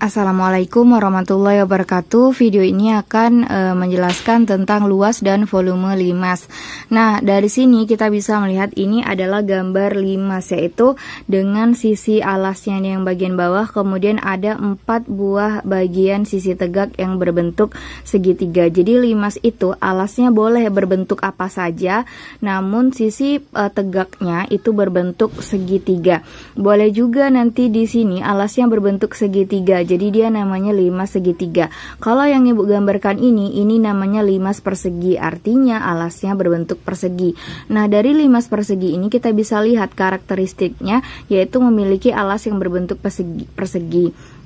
Assalamualaikum warahmatullahi wabarakatuh. Video ini akan menjelaskan tentang luas dan volume limas. Nah, dari sini kita bisa melihat ini adalah gambar limas, yaitu dengan sisi alasnya yang bagian bawah, kemudian ada 4 buah bagian sisi tegak yang berbentuk segitiga. Jadi limas itu alasnya boleh berbentuk apa saja, namun sisi tegaknya itu berbentuk segitiga. Boleh juga nanti di sini alasnya berbentuk segitiga. Jadi dia namanya limas segitiga. Kalau yang ibu gambarkan ini namanya limas persegi, artinya alasnya berbentuk persegi. Nah, dari limas persegi ini kita bisa lihat karakteristiknya, yaitu memiliki alas yang berbentuk persegi.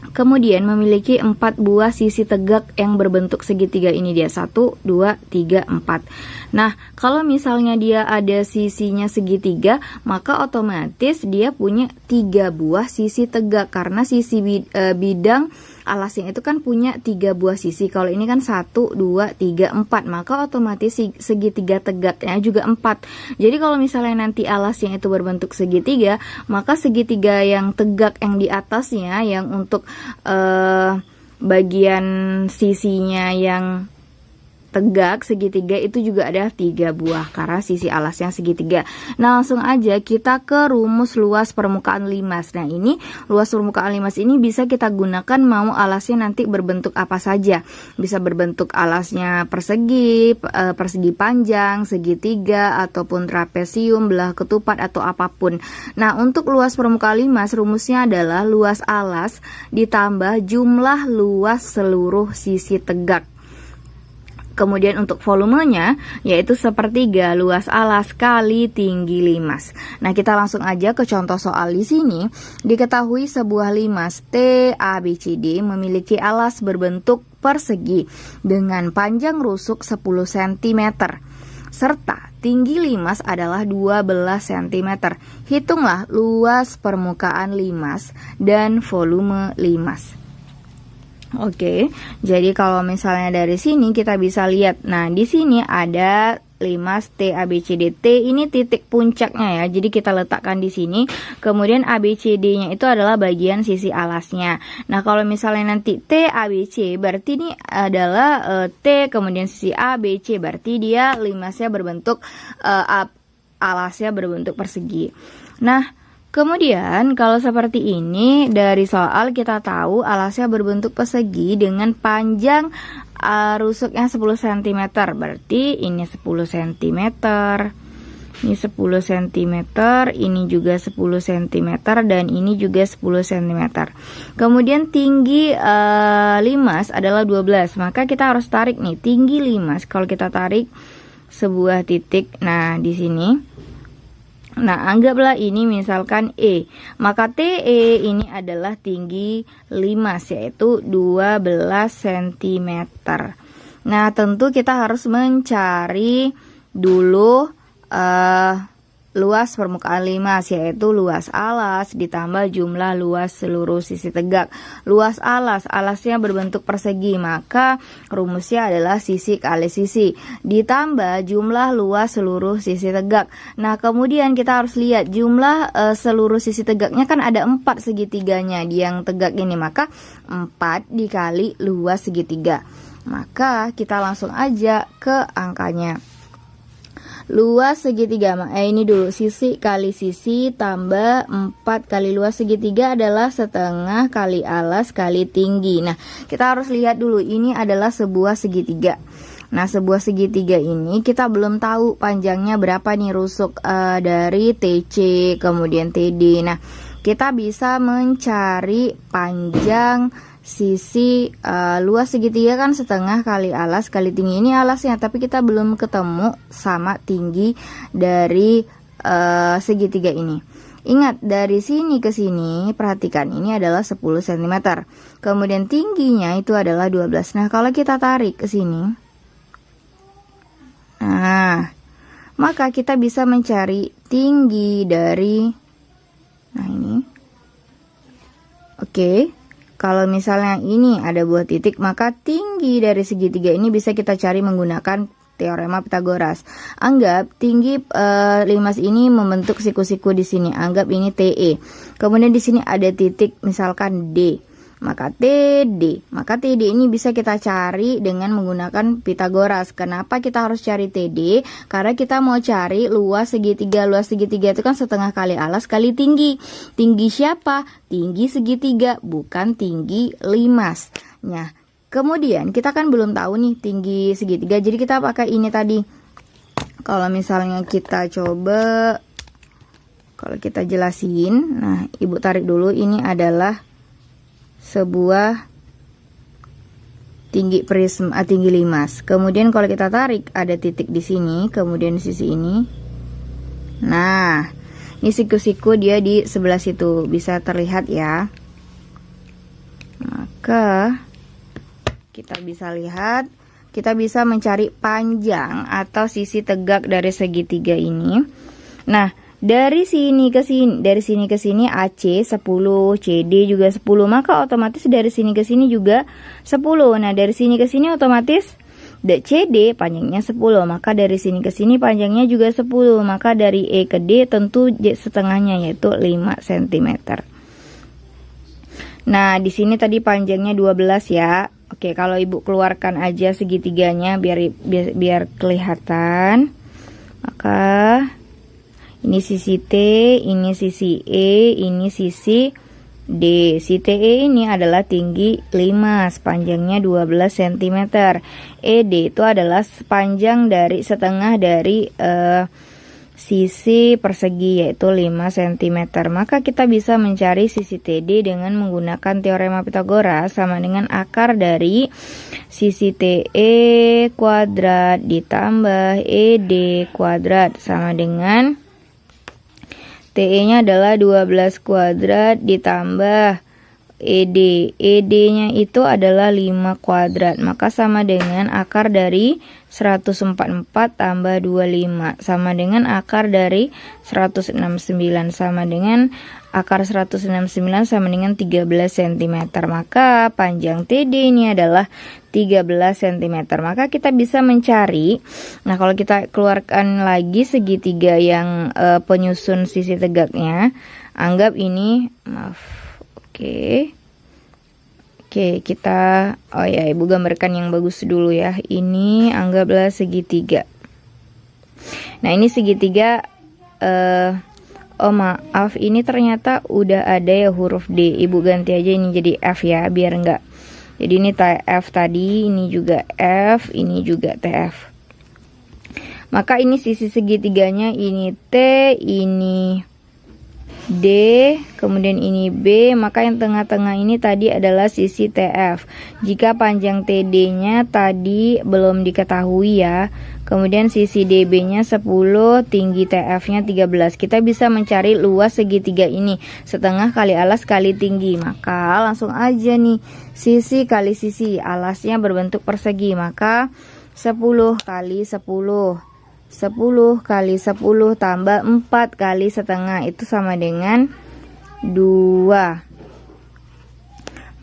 Kemudian memiliki 4 buah sisi tegak yang berbentuk segitiga. Ini dia 1, 2, 3, 4. Nah, kalau misalnya dia ada sisinya segitiga, maka otomatis dia punya 3 buah sisi tegak, karena sisi bidang alasnya itu kan punya 3 buah sisi. Kalau ini kan 1, 2, 3, 4, maka otomatis segitiga tegaknya juga 4. Jadi kalau misalnya nanti alasnya itu berbentuk segitiga, maka segitiga yang tegak yang di atasnya, yang untuk bagian sisinya yang tegak segitiga itu juga ada 3 buah karena sisi alasnya segitiga. Nah, langsung aja kita ke rumus luas permukaan limas. Nah, ini luas permukaan limas ini bisa kita gunakan mau alasnya nanti berbentuk apa saja. Bisa berbentuk alasnya persegi, persegi panjang, segitiga, ataupun trapesium, belah ketupat, atau apapun. Nah, untuk luas permukaan limas rumusnya adalah luas alas ditambah jumlah luas seluruh sisi tegak. Kemudian untuk volumenya yaitu 1/3 luas alas kali tinggi limas. Nah, kita langsung aja ke contoh soal di sini. Diketahui sebuah limas TABCD memiliki alas berbentuk persegi dengan panjang rusuk 10 cm serta tinggi limas adalah 12 cm. Hitunglah luas permukaan limas dan volume limas. Oke, jadi kalau misalnya dari sini kita bisa lihat, nah di sini ada limas TABCD. T ini titik puncaknya ya, jadi kita letakkan di sini. Kemudian ABCD-nya itu adalah bagian sisi alasnya. Nah, kalau misalnya nanti TABC berarti ini adalah T, kemudian sisi ABC, berarti dia limasnya berbentuk alasnya berbentuk persegi. Nah, kemudian kalau seperti ini dari soal kita tahu alasnya berbentuk persegi dengan panjang rusuknya 10 cm. Berarti ini 10 cm. Ini 10 cm, ini juga 10 cm, dan ini juga 10 cm. Kemudian tinggi limas adalah 12. Maka kita harus tarik nih tinggi limas. Kalau kita tarik sebuah titik, nah di sini. Nah, anggaplah ini misalkan E. Maka TE ini adalah tinggi limas, yaitu 12 cm. Nah, tentu kita harus mencari dulu luas permukaan limas, yaitu luas alas ditambah jumlah luas seluruh sisi tegak. Luas alasnya berbentuk persegi, maka rumusnya adalah sisi kali sisi ditambah jumlah luas seluruh sisi tegak. Nah, kemudian kita harus lihat jumlah seluruh sisi tegaknya kan ada 4 segitiganya di yang tegak ini, maka 4 dikali luas segitiga. Maka kita langsung aja ke angkanya. Luas segitiga, ini dulu sisi kali sisi tambah 4 kali luas segitiga adalah setengah kali alas kali tinggi. Nah, kita harus lihat dulu ini adalah sebuah segitiga. Nah, sebuah segitiga ini kita belum tahu panjangnya berapa nih rusuk dari TC kemudian TD. Nah, kita bisa mencari panjang sisi luas segitiga kan setengah kali alas kali tinggi. Ini alasnya, tapi kita belum ketemu sama tinggi dari segitiga ini. Ingat, dari sini ke sini perhatikan ini adalah 10 cm. Kemudian tingginya itu adalah 12. Nah, kalau kita tarik ke sini, nah, maka kita bisa mencari tinggi dari, nah ini. Oke. Kalau misalnya ini ada buah titik, maka tinggi dari segitiga ini bisa kita cari menggunakan teorema Pythagoras. Anggap tinggi limas ini membentuk siku-siku di sini. Anggap ini TE. Kemudian di sini ada titik misalkan D. Maka TD ini bisa kita cari dengan menggunakan Pitagoras. Kenapa kita harus cari TD? Karena kita mau cari luas segitiga. Luas segitiga itu kan setengah kali alas kali tinggi. Tinggi siapa? Tinggi segitiga, bukan tinggi limas. Nah, kemudian kita kan belum tahu nih tinggi segitiga. Jadi kita pakai ini tadi. Kalau misalnya kita coba, kalau kita jelasin, nah Ibu tarik dulu, ini adalah sebuah tinggi prisma, tinggi limas. Kemudian kalau kita tarik ada titik di sini, kemudian di sisi ini. Nah, ini siku-siku dia di sebelah situ, bisa terlihat ya. Maka kita bisa lihat, kita bisa mencari panjang atau sisi tegak dari segitiga ini. Nah, dari sini ke sini AC 10, CD juga 10, maka otomatis dari sini ke sini juga 10. Nah, dari sini ke sini otomatis CD panjangnya 10, maka dari sini ke sini panjangnya juga 10, maka dari E ke D tentu setengahnya yaitu 5 cm. Nah, di sini tadi panjangnya 12 ya. Oke, kalau Ibu keluarkan aja segitiganya biar kelihatan. Maka ini sisi T, ini sisi E, ini sisi D. Si TE ini adalah tinggi limas, panjangnya 12 cm. ED itu adalah panjang dari setengah dari sisi persegi yaitu 5 cm. Maka kita bisa mencari sisi TD dengan menggunakan teorema Pitagoras, sama dengan akar dari sisi TE kuadrat ditambah ED kuadrat sama dengan TE-nya adalah 12 kuadrat ditambah ED. ED-nya itu adalah 5 kuadrat. Maka sama dengan akar dari 144 tambah 25. Sama dengan akar dari 169. Sama dengan akar 169 sama dengan 13 cm. Maka panjang TD ini adalah 13 cm. Maka kita bisa mencari. Nah, kalau kita keluarkan lagi segitiga yang penyusun sisi tegaknya, anggap ini, Oke, kita Ibu gambarkan yang bagus dulu ya. Ini anggaplah segitiga. Nah, ini segitiga maaf, ini ternyata udah ada ya huruf D. Ibu ganti aja ini jadi F ya, biar enggak. Jadi ini TF tadi, ini juga F, ini juga TF. Maka ini sisi segitiganya, ini T, ini D, kemudian ini B, maka yang tengah-tengah ini tadi adalah sisi TF. Jika panjang TD-nya tadi belum diketahui ya, kemudian sisi DB-nya 10, tinggi TF-nya 13. Kita bisa mencari luas segitiga ini, setengah kali alas kali tinggi. Maka langsung aja nih, sisi kali sisi, alasnya berbentuk persegi, maka 10 kali 10. 10 kali 10 tambah 4 kali setengah itu sama dengan 2.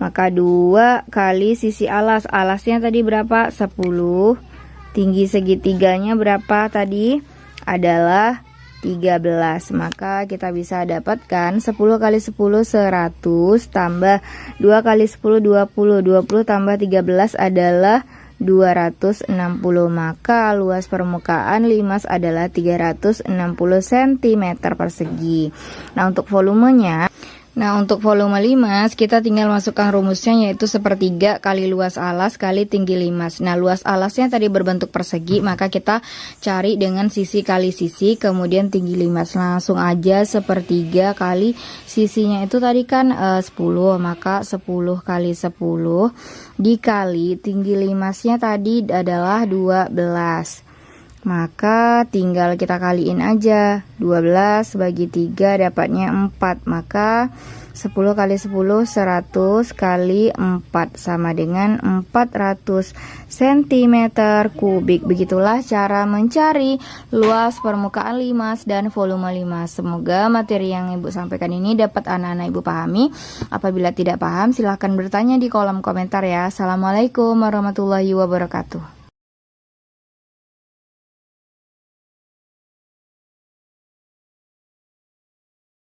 Maka 2 kali sisi alas. Alasnya tadi berapa? 10. Tinggi segitiganya berapa tadi? Adalah 13. Maka kita bisa dapatkan 10 kali 10 100 tambah 2 kali 10 20. 20 tambah 13 adalah 260. Maka luas permukaan limas adalah 360 cm persegi. Nah, untuk volumenya, untuk volume limas kita tinggal masukkan rumusnya, yaitu sepertiga kali luas alas kali tinggi limas. Nah, luas alasnya tadi berbentuk persegi, maka kita cari dengan sisi kali sisi, kemudian tinggi limas. Langsung aja sepertiga kali sisinya itu tadi kan 10, maka 10 kali 10 dikali tinggi limasnya tadi adalah 12. Maka tinggal kita kaliin aja, 12 bagi 3 dapatnya 4. Maka 10 kali 10 100 kali 4 sama dengan 400 cm kubik. Begitulah cara mencari luas permukaan limas dan volume limas. Semoga materi yang Ibu sampaikan ini dapat anak-anak Ibu pahami. Apabila tidak paham silahkan bertanya di kolom komentar ya. Assalamualaikum warahmatullahi wabarakatuh.